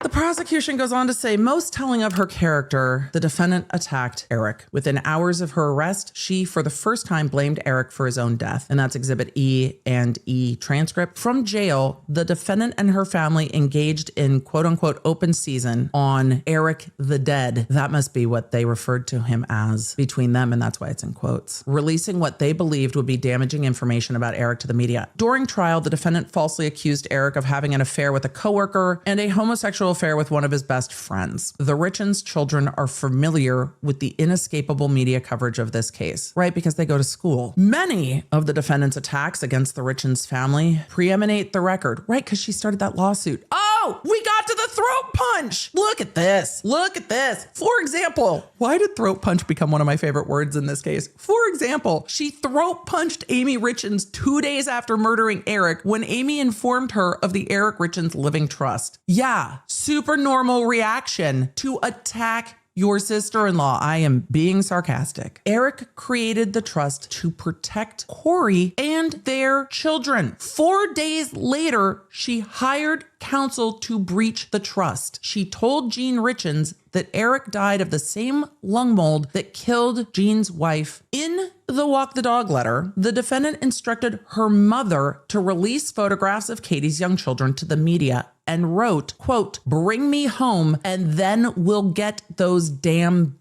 The prosecution goes on to say, most telling of her character, the defendant attacked Eric. Within hours of her arrest, she, for the first time, blamed Eric for his own death. And that's Exhibit E and E transcript. From jail, the defendant and her family engaged in quote unquote open season on Eric the Dead. That must be what they referred to him as between them, and that's why it's in quotes. Releasing what they believed would be damaging information about Eric to the media. During trial, the defendant falsely accused Eric of having an affair with a coworker and a homosexual affair with one of his best friends. The Richins children are familiar with the inescapable media coverage of this case, right? Because they go to school. Many of the defendant's attacks against the Richins family preeminate the record, right? Because she started that lawsuit. Oh, we got to the throat punch. Look at this. Look at this. For example, why did throat punch become one of my favorite words in this case? For example, she throat punched Amy Richins 2 days after murdering Eric when Amy informed her of the Eric Richins Living Trust. Yeah, super normal reaction to attack your sister-in-law. I am being sarcastic. Eric created the trust to protect Kouri and their children. 4 days later, she hired counsel to breach the trust. She told Jean Richins that Eric died of the same lung mold that killed Jean's wife. In the Walk the Dog letter, the defendant instructed her mother to release photographs of Katie's young children to the media and wrote, quote, "Bring me home and then we'll get those damn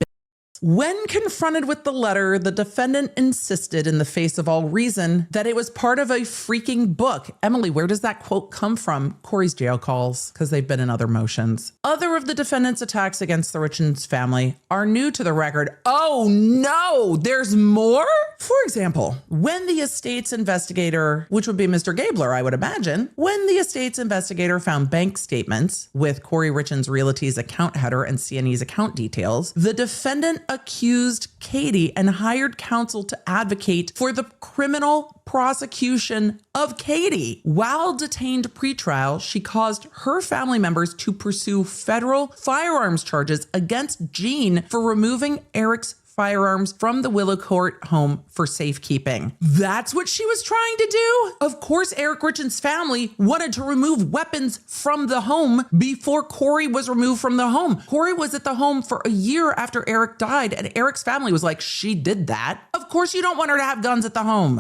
When confronted with the letter, the defendant insisted in the face of all reason that it was part of a freaking book. Emily, where does that quote come from? Kouri's jail calls, because they've been in other motions. Other of the defendant's attacks against the Richins family are new to the record. Oh no, there's more? For example, when the estate's investigator, which would be Mr. Gabler, I would imagine, when the estate's investigator found bank statements with Kouri Richins Realty's account header and CNE's account details, the defendant accused Katie and hired counsel to advocate for the criminal prosecution of Katie. While detained pretrial, she caused her family members to pursue federal firearms charges against Jean for removing Eric's firearms from the Willow Court home for safekeeping. That's what she was trying to do? Of course, Eric Richins' family wanted to remove weapons from the home before Kouri was removed from the home. Kouri was at the home for a year after Eric died, and Eric's family was like, she did that. Of course you don't want her to have guns at the home.